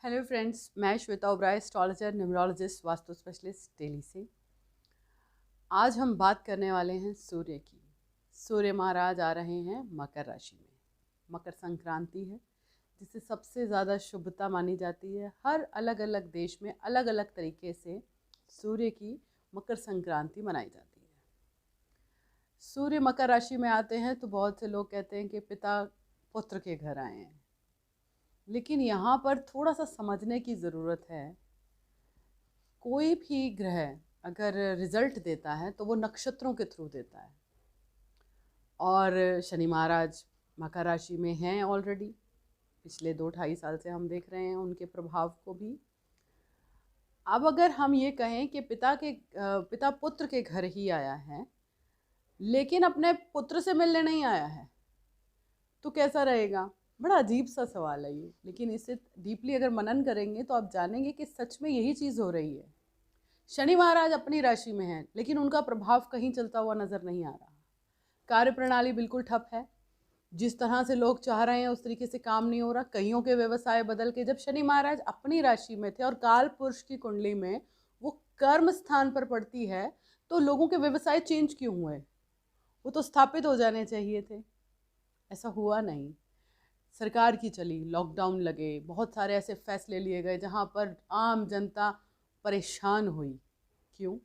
Hello friends, मैं Shweta Oberoi, astrologer, numerologist, vastu specialist Delhi से। आज हम बात करने वाले हैं सूर्य की। सूर्य महाराज आ रहे हैं मकर राशि में। मकर संक्रांति है जिसे सबसे ज़्यादा शुभता मानी जाती है। हर अलग अलग देश में अलग अलग तरीके से सूर्य की मकर संक्रांति मनाई जाती है। सूर्य मकर राशि में आते हैं तो बहुत से लोग कहते हैं कि पिता पुत्र के घर आए हैं, लेकिन यहाँ पर थोड़ा सा समझने की ज़रूरत है। कोई भी ग्रह अगर रिजल्ट देता है तो वो नक्षत्रों के थ्रू देता है, और शनि महाराज मकर राशि में हैं ऑलरेडी। पिछले 2-2.5 साल से हम देख रहे हैं उनके प्रभाव को भी। अब अगर हम ये कहें कि पिता पुत्र के घर ही आया है, लेकिन अपने पुत्र से मिलने नहीं आया है, तो कैसा रहेगा? बड़ा अजीब सा सवाल है ये, लेकिन इसे डीपली अगर मनन करेंगे तो आप जानेंगे कि सच में यही चीज़ हो रही है। शनि महाराज अपनी राशि में हैं, लेकिन उनका प्रभाव कहीं चलता हुआ नजर नहीं आ रहा। कार्य प्रणाली बिल्कुल ठप है। जिस तरह से लोग चाह रहे हैं उस तरीके से काम नहीं हो रहा। कईयों के व्यवसाय बदल के, जब शनि महाराज अपनी राशि में थे और काल पुरुष की कुंडली में वो कर्म स्थान पर पड़ती है, तो लोगों के व्यवसाय चेंज क्यों हुए? वो तो स्थापित हो जाने चाहिए थे। ऐसा हुआ नहीं। सरकार की चली, लॉकडाउन लगे, बहुत सारे ऐसे फैसले लिए गए जहाँ पर आम जनता परेशान हुई। क्यों?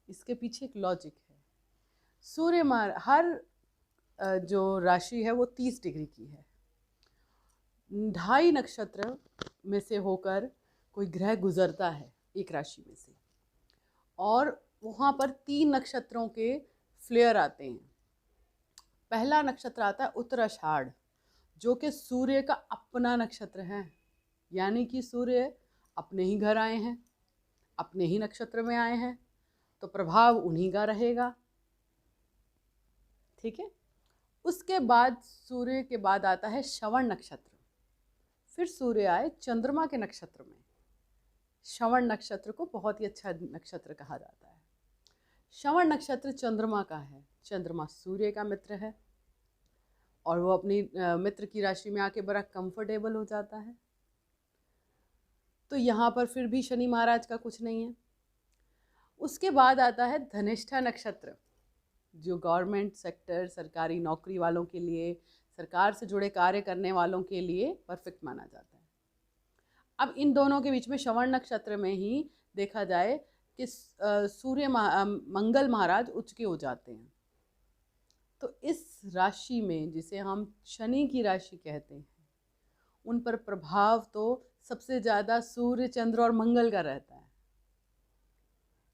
इसके पीछे एक लॉजिक है। हर जो राशि है वो 30 डिग्री की है। 2.5 नक्षत्र में से होकर कोई ग्रह गुजरता है एक राशि में से, और वहाँ पर 3 नक्षत्रों के फ्लेयर आते हैं। पहला नक्षत्र आता है उत्तराषाढ़, जो कि सूर्य का अपना नक्षत्र है। यानी कि सूर्य अपने ही घर आए हैं, अपने ही नक्षत्र में आए हैं, तो प्रभाव उन्हीं का रहेगा। ठीक है। उसके बाद सूर्य के बाद आता है श्रवण नक्षत्र। फिर सूर्य आए चंद्रमा के नक्षत्र में। श्रवण नक्षत्र को बहुत ही अच्छा नक्षत्र कहा जाता है। श्रवण नक्षत्र चंद्रमा का है। चंद्रमा सूर्य का मित्र है, और वो अपनी मित्र की राशि में आके बड़ा कंफर्टेबल हो जाता है। तो यहाँ पर फिर भी शनि महाराज का कुछ नहीं है। उसके बाद आता है धनिष्ठा नक्षत्र, जो गवर्नमेंट सेक्टर, सरकारी नौकरी वालों के लिए, सरकार से जुड़े कार्य करने वालों के लिए परफेक्ट माना जाता है। अब इन दोनों के बीच में श्रवण नक्षत्र में ही देखा जाए कि मंगल महाराज उच्च के हो जाते हैं। तो इस राशि में, जिसे हम शनि की राशि कहते हैं, उन पर प्रभाव तो सबसे ज़्यादा सूर्य, चंद्र और मंगल का रहता है।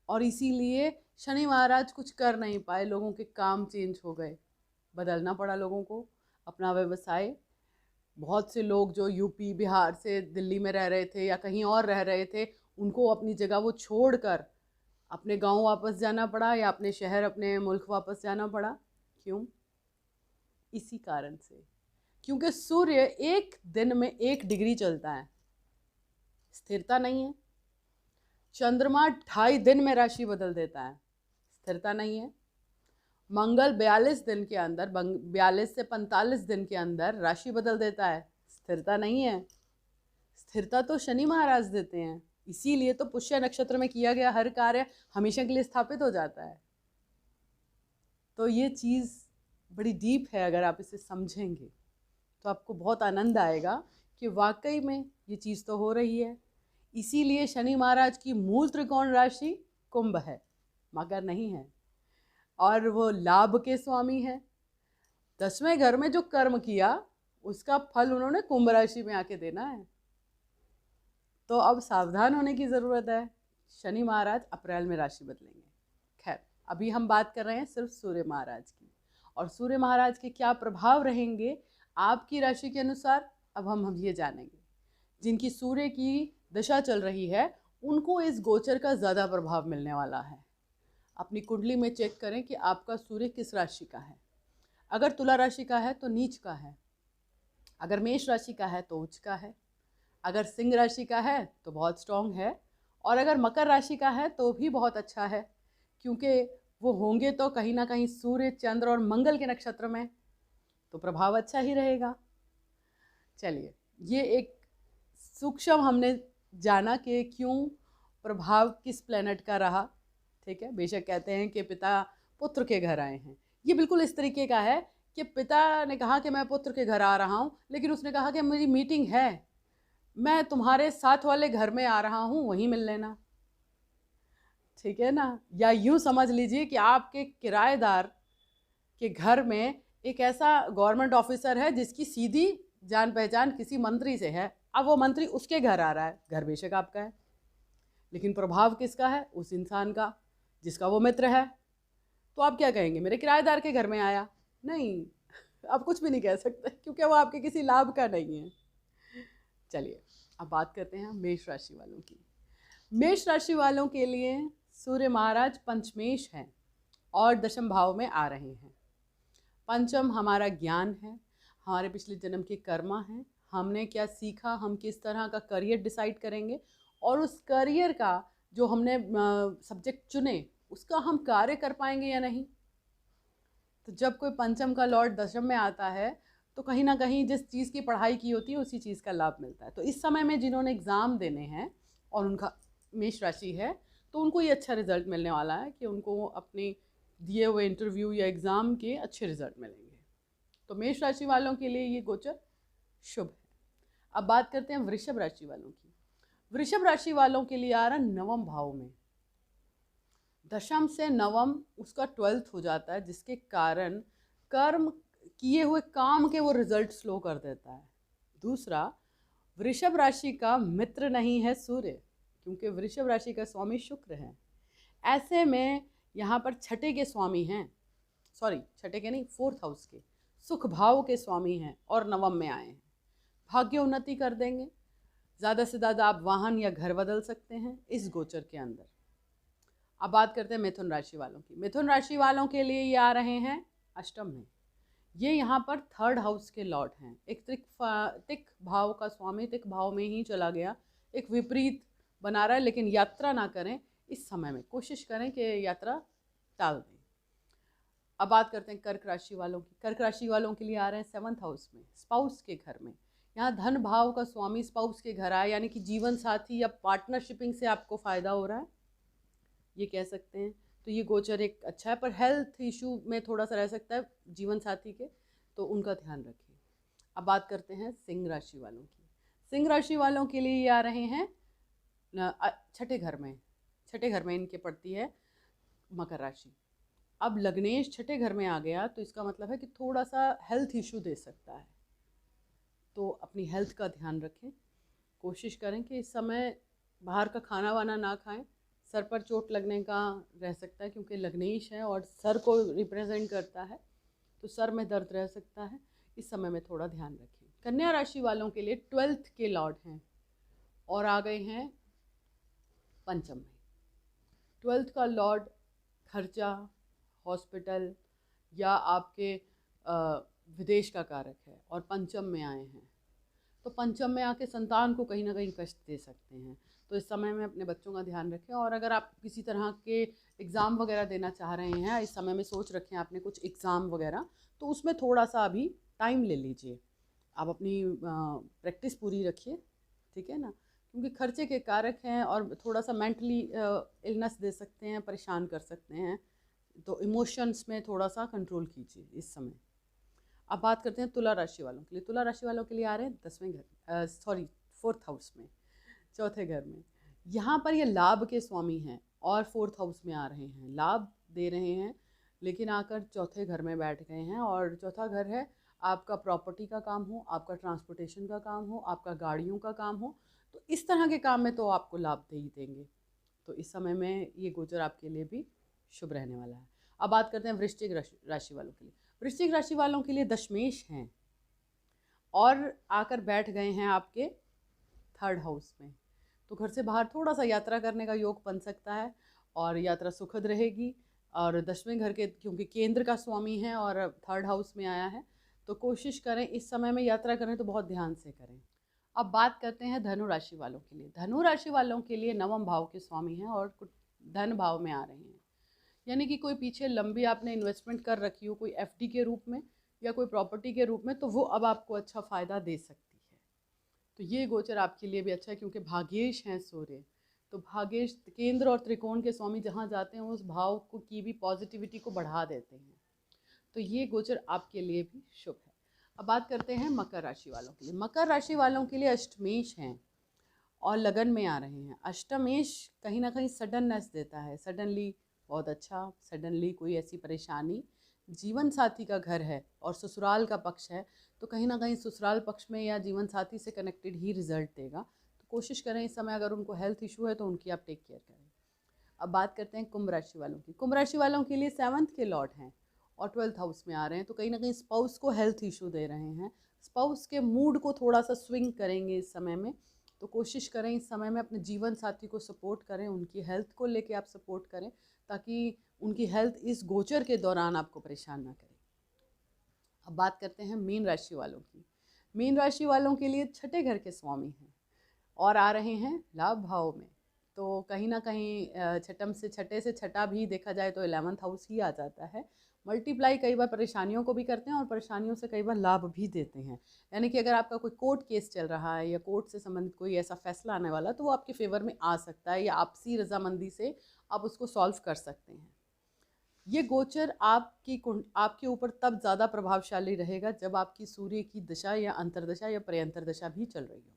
और इसीलिए शनि महाराज कुछ कर नहीं पाए। लोगों के काम चेंज हो गए, बदलना पड़ा लोगों को अपना व्यवसाय। बहुत से लोग जो यूपी, बिहार से दिल्ली में रह रहे थे या कहीं और रह रहे थे, उनको अपनी जगह वो छोड़कर अपने गांव वापस जाना पड़ा, या अपने शहर, अपने मुल्क वापस जाना पड़ा। क्यों? इसी कारण से, क्योंकि सूर्य एक दिन में 1 डिग्री चलता है, स्थिरता नहीं है। चंद्रमा 2.5 दिन में राशि बदल देता है, स्थिरता नहीं है। मंगल 42 दिन के अंदर, 42 से 45 दिन के अंदर राशि बदल देता है, स्थिरता नहीं है। स्थिरता तो शनि महाराज देते हैं। इसीलिए तो पुष्य नक्षत्र में किया गया हर कार्य हमेशा के लिए स्थापित हो जाता है। तो ये चीज़ बड़ी डीप है। अगर आप इसे समझेंगे तो आपको बहुत आनंद आएगा कि वाकई में ये चीज़ तो हो रही है। इसीलिए शनि महाराज की मूल त्रिकोण राशि कुंभ है, मकर नहीं है, और वो लाभ के स्वामी है। 10वें घर में जो कर्म किया उसका फल उन्होंने कुंभ राशि में आके देना है। तो अब सावधान होने की ज़रूरत है। शनि महाराज अप्रैल में राशि बदलेंगे। खैर, अभी हम बात कर रहे हैं सिर्फ सूर्य महाराज की, और सूर्य महाराज के क्या प्रभाव रहेंगे आपकी राशि के अनुसार, अब हम ये जानेंगे। जिनकी सूर्य की दशा चल रही है उनको इस गोचर का ज़्यादा प्रभाव मिलने वाला है। अपनी कुंडली में चेक करें कि आपका सूर्य किस राशि का है। अगर तुला राशि का है तो नीच का है, अगर मेष राशि का है तो उच्च का है, अगर सिंह राशि का है तो बहुत स्ट्रॉन्ग है, और अगर मकर राशि का है तो भी बहुत अच्छा है, क्योंकि वो होंगे तो कहीं ना कहीं सूर्य, चंद्र और मंगल के नक्षत्र में, तो प्रभाव अच्छा ही रहेगा। चलिए, ये एक सूक्ष्म हमने जाना कि क्यों प्रभाव किस प्लेनेट का रहा। ठीक है, बेशक कहते हैं कि पिता पुत्र के घर आए हैं, ये बिल्कुल इस तरीके का है कि पिता ने कहा कि मैं पुत्र के घर आ रहा हूँ, लेकिन उसने कहा कि मेरी मीटिंग है, मैं तुम्हारे साथ वाले घर में आ रहा हूँ, वहीं मिल लेना। ठीक है ना। या यूँ समझ लीजिए कि आपके किराएदार के घर में एक ऐसा गवर्नमेंट ऑफिसर है जिसकी सीधी जान पहचान किसी मंत्री से है, अब वो मंत्री उसके घर आ रहा है, घर बेशक आपका है, लेकिन प्रभाव किसका है? उस इंसान का जिसका वो मित्र है। तो आप क्या कहेंगे? मेरे किराएदार के घर में आया? नहीं, आप कुछ भी नहीं कह सकते, क्योंकि वो आपके किसी लाभ का नहीं है। चलिए अब बात करते हैं मेष राशि वालों की। मेष राशि वालों के लिए सूर्य महाराज पंचमेश हैं और दशम भाव में आ रहे हैं। पंचम हमारा ज्ञान है, हमारे पिछले जन्म के कर्मा हैं, हमने क्या सीखा, हम किस तरह का करियर डिसाइड करेंगे, और उस करियर का जो हमने सब्जेक्ट चुने उसका हम कार्य कर पाएंगे या नहीं। तो जब कोई पंचम का लॉर्ड दशम में आता है तो कहीं ना कहीं जिस चीज़ की पढ़ाई की होती है उसी चीज़ का लाभ मिलता है। तो इस समय में जिन्होंने एग्ज़ाम देने हैं और उनका मेष राशि है, तो उनको ये अच्छा रिजल्ट मिलने वाला है कि उनको अपने दिए हुए इंटरव्यू या एग्ज़ाम के अच्छे रिजल्ट मिलेंगे। तो मेष राशि वालों के लिए ये गोचर शुभ है। अब बात करते हैं वृषभ राशि वालों की। वृषभ राशि वालों के लिए आ रहा नवम भाव में, दशम से नवम उसका 12th हो जाता है, जिसके कारण कर्म किए हुए काम के वो रिजल्ट स्लो कर देता है। दूसरा, वृषभ राशि का मित्र नहीं है सूर्य, क्योंकि वृषभ राशि का स्वामी शुक्र है। ऐसे में यहाँ पर छठे के स्वामी हैं, सॉरी छठे के नहीं, 4th हाउस के सुख भाव के स्वामी हैं और नवम में आए हैं। भाग्य उन्नति कर देंगे, ज़्यादा से ज़्यादा आप वाहन या घर बदल सकते हैं इस गोचर के अंदर। अब बात करते हैं मिथुन राशि वालों की। मिथुन राशि वालों के लिए ये आ रहे हैं अष्टम में। ये यहाँ पर 3rd हाउस के लॉर्ड हैं। एक तिक भाव का स्वामी तिक भाव में ही चला गया, एक विपरीत बना रहा है, लेकिन यात्रा ना करें इस समय में, कोशिश करें कि यात्रा टाल दें। अब बात करते हैं कर्क राशि वालों की। कर्क राशि वालों के लिए आ रहे हैं 7th हाउस में, स्पाउस के घर में। यहाँ धन भाव का स्वामी स्पाउस के घर आया, यानी कि जीवन साथी या पार्टनरशिपिंग से आपको फ़ायदा हो रहा है, ये कह सकते हैं। तो ये गोचर एक अच्छा है, पर हेल्थ इशू में थोड़ा सा रह सकता है जीवन साथी के, तो उनका ध्यान रखें। अब बात करते हैं सिंह राशि वालों की। सिंह राशि वालों के लिए ये आ रहे हैं छठे घर में। छठे घर में इनके पड़ती है मकर राशि। अब लग्नेश छठे घर में आ गया तो इसका मतलब है कि थोड़ा सा हेल्थ इशू दे सकता है, तो अपनी हेल्थ का ध्यान रखें। कोशिश करें कि इस समय बाहर का खाना वाना ना खाएं। सर पर चोट लगने का रह सकता है, क्योंकि लग्नेश है और सर को रिप्रेजेंट करता है, तो सर में दर्द रह सकता है, इस समय में थोड़ा ध्यान रखें। कन्या राशि वालों के लिए 12th के लॉर्ड हैं और आ गए हैं पंचम में। 12th का लॉर्ड खर्चा, हॉस्पिटल या आपके विदेश का कारक है और पंचम में आए हैं, तो पंचम में आके संतान को कहीं ना कहीं कष्ट दे सकते हैं। तो इस समय में अपने बच्चों का ध्यान रखें। और अगर आप किसी तरह के एग्ज़ाम वगैरह देना चाह रहे हैं, इस समय में सोच रखें आपने कुछ एग्ज़ाम वगैरह, तो उसमें थोड़ा सा अभी टाइम ले लीजिए, आप अपनी प्रैक्टिस पूरी रखिए, ठीक है ना, क्योंकि खर्चे के कारक हैं और थोड़ा सा मेंटली इलनेस दे सकते हैं, परेशान कर सकते हैं, तो इमोशंस में थोड़ा सा कंट्रोल कीजिए इस समय। अब बात करते हैं तुला राशि वालों के लिए। तुला राशि वालों के लिए आ रहे हैं 10वें घर, सॉरी 4th हाउस में, चौथे घर में। यहाँ पर ये लाभ के स्वामी हैं और 4th हाउस में आ रहे हैं, लाभ दे रहे हैं, लेकिन आकर चौथे घर में बैठ गए हैं। और चौथा घर है आपका प्रॉपर्टी का काम हो, आपका ट्रांसपोर्टेशन का काम हो, आपका गाड़ियों का काम हो, तो इस तरह के काम में तो आपको लाभ दे ही देंगे। तो इस समय में ये गोचर आपके लिए भी शुभ रहने वाला है। अब बात करते हैं वृश्चिक राशि वालों के लिए। वृश्चिक राशि वालों के लिए दशमेश हैं और आकर बैठ गए हैं आपके 3rd हाउस में, तो घर से बाहर थोड़ा सा यात्रा करने का योग बन सकता है और यात्रा सुखद रहेगी। और 10वें घर के क्योंकि केंद्र का स्वामी है और 3rd हाउस में आया है, तो कोशिश करें इस समय में यात्रा करें तो बहुत ध्यान से करें। अब बात करते हैं धनु राशि वालों के लिए। धनु राशि वालों के लिए 9वें भाव के स्वामी हैं और कुछ धन भाव में आ रहे हैं, यानी कि कोई पीछे लंबी आपने इन्वेस्टमेंट कर रखी हो, कोई एफडी के रूप में या कोई प्रॉपर्टी के रूप में, तो वो अब आपको अच्छा फ़ायदा दे सकती है। तो ये गोचर आपके लिए भी अच्छा है, क्योंकि भाग्येश हैं सूर्य। तो भाग्येश केंद्र और त्रिकोण के स्वामी जहाँ जाते हैं उस भाव को की भी पॉजिटिविटी को बढ़ा देते हैं। तो ये गोचर आपके लिए भी शुभ है। अब बात करते हैं मकर राशि वालों के लिए। मकर राशि वालों के लिए अष्टमेश हैं और लगन में आ रहे हैं। अष्टमेश कहीं ना कहीं सडननेस देता है, सडनली बहुत अच्छा, सडनली कोई ऐसी परेशानी। जीवन साथी का घर है और ससुराल का पक्ष है, तो कहीं ना कहीं ससुराल पक्ष में या जीवन साथी से कनेक्टेड ही रिजल्ट देगा। तो कोशिश करें इस समय, अगर उनको हेल्थ इशू है तो उनकी आप टेक केयर करें। अब बात करते हैं कुंभ राशि वालों की। कुंभ राशि वालों के लिए 7th के लॉर्ड हैं और 12th हाउस में आ रहे हैं, तो कहीं ना कहीं स्पाउस को हेल्थ इशू दे रहे हैं। स्पाउस के मूड को थोड़ा सा स्विंग करेंगे इस समय में। तो कोशिश करें इस समय में अपने जीवन साथी को सपोर्ट करें, उनकी हेल्थ को लेके आप सपोर्ट करें, ताकि उनकी हेल्थ इस गोचर के दौरान आपको परेशान ना करे। अब बात करते हैं मीन राशि वालों की। मीन राशि वालों के लिए छठे घर के स्वामी हैं और आ रहे हैं लाभ भाव में। तो कहीं ना कहीं छठम से छठे से छठा भी देखा जाए तो 11th हाउस ही आ जाता है। मल्टीप्लाई कई बार परेशानियों को भी करते हैं और परेशानियों से कई बार लाभ भी देते हैं। यानी कि अगर आपका कोई कोर्ट केस चल रहा है या कोर्ट से संबंधित कोई ऐसा फैसला आने वाला, तो वो आपके फेवर में आ सकता है या आपसी रजामंदी से आप उसको सॉल्व कर सकते हैं। ये गोचर आपके ऊपर तब ज़्यादा प्रभावशाली रहेगा जब आपकी सूर्य की दशा या अंतर्दशा या प्रयंतर दशा भी चल रही हो।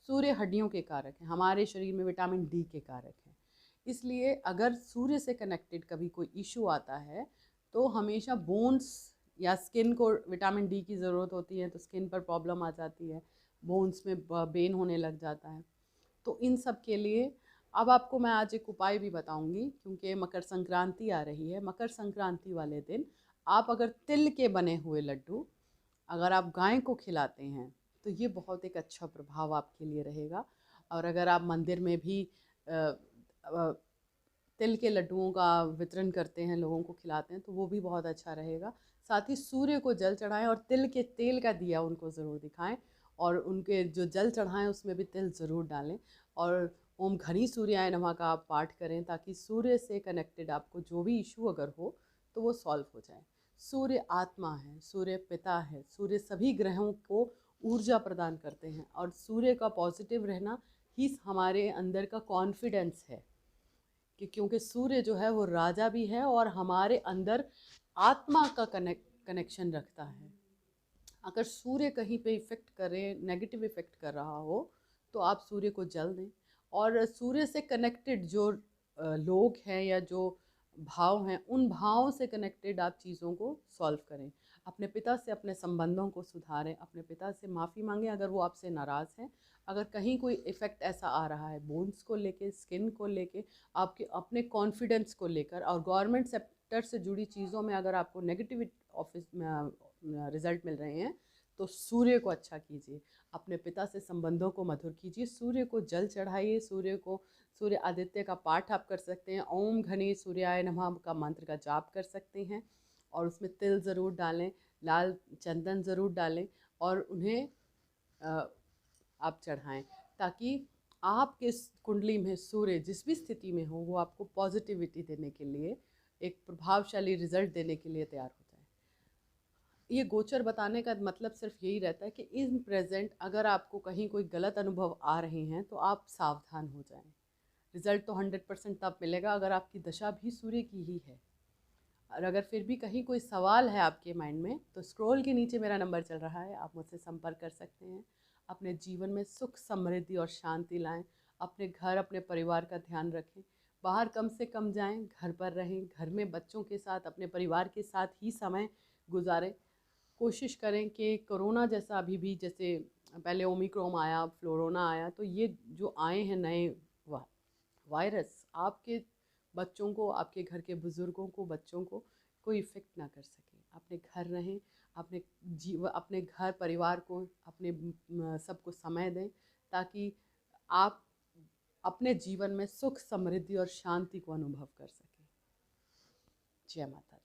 सूर्य हड्डियों के कारक हैं, हमारे शरीर में विटामिन डी के कारक हैं। इसलिए अगर सूर्य से कनेक्टेड कभी कोई इशू आता है तो हमेशा बोन्स या स्किन को विटामिन डी की ज़रूरत होती है, तो स्किन पर प्रॉब्लम आ जाती है, बोन्स में बेन होने लग जाता है। तो इन सब के लिए अब आपको मैं आज एक उपाय भी बताऊंगी, क्योंकि मकर संक्रांति आ रही है। मकर संक्रांति वाले दिन आप अगर तिल के बने हुए लड्डू अगर आप गाय को खिलाते हैं तो ये बहुत एक अच्छा प्रभाव आपके लिए रहेगा। और अगर आप मंदिर में भी तिल के लड्डुओं का वितरण करते हैं, लोगों को खिलाते हैं, तो वो भी बहुत अच्छा रहेगा। साथ ही सूर्य को जल चढ़ाएं और तिल के तेल का दिया उनको ज़रूर दिखाएं, और उनके जो जल चढ़ाएं उसमें भी तिल ज़रूर डालें। और ओम घनी सूर्याय नमः का आप पाठ करें, ताकि सूर्य से कनेक्टेड आपको जो भी इशू अगर हो तो वो सॉल्व हो जाए। सूर्य आत्मा है, सूर्य पिता है, सूर्य सभी ग्रहों को ऊर्जा प्रदान करते हैं, और सूर्य का पॉजिटिव रहना ही हमारे अंदर का कॉन्फिडेंस है। कि क्योंकि सूर्य जो है वो राजा भी है और हमारे अंदर आत्मा का कनेक्शन रखता है। अगर सूर्य कहीं पे इफ़ेक्ट करे, नेगेटिव इफ़ेक्ट कर रहा हो, तो आप सूर्य को जल दें। और सूर्य से कनेक्टेड जो लोग हैं या जो भाव हैं, उन भावों से कनेक्टेड आप चीज़ों को सॉल्व करें। अपने पिता से अपने संबंधों को सुधारें, अपने पिता से माफ़ी मांगें अगर वो आपसे नाराज़ हैं। अगर कहीं कोई इफ़ेक्ट ऐसा आ रहा है बोन्स को लेके, स्किन को लेके, आपके अपने कॉन्फिडेंस को लेकर, और गवर्नमेंट सेक्टर से जुड़ी चीज़ों में अगर आपको नेगेटिव ऑफिस रिजल्ट मिल रहे हैं, तो सूर्य को अच्छा कीजिए, अपने पिता से संबंधों को मधुर कीजिए, सूर्य को जल चढ़ाइए, सूर्य आदित्य का पाठ आप कर सकते हैं, ओम घने सूर्याय नमः का मंत्र का जाप कर सकते हैं, और उसमें तिल ज़रूर डालें, लाल चंदन ज़रूर डालें और उन्हें आप चढ़ाएं, ताकि आपके कुंडली में सूर्य जिस भी स्थिति में हो वो आपको पॉजिटिविटी देने के लिए, एक प्रभावशाली रिजल्ट देने के लिए तैयार हो जाए। ये गोचर बताने का मतलब सिर्फ यही रहता है कि इन प्रेजेंट अगर आपको कहीं कोई गलत अनुभव आ रहे हैं तो आप सावधान हो जाएं। रिजल्ट तो 100% तब मिलेगा अगर आपकी दशा भी सूर्य की ही है। और अगर फिर भी कहीं कोई सवाल है आपके माइंड में, तो स्क्रॉल के नीचे मेरा नंबर चल रहा है, आप मुझसे संपर्क कर सकते हैं। अपने जीवन में सुख, समृद्धि और शांति लाएं। अपने घर, अपने परिवार का ध्यान रखें। बाहर कम से कम जाएं, घर पर रहें, घर में बच्चों के साथ, अपने परिवार के साथ ही समय गुजारें। कोशिश करें कि कोरोना जैसा अभी भी, जैसे पहले ओमिक्रॉन आया, फ्लोरोना आया, तो ये जो आए हैं नए वायरस, आपके बच्चों को, आपके घर के बुज़ुर्गों को, बच्चों को कोई इफ़ेक्ट ना कर सके। अपने घर रहें, अपने घर परिवार को, अपने सबको समय दें, ताकि आप अपने जीवन में सुख, समृद्धि और शांति को अनुभव कर सकें। जय माता।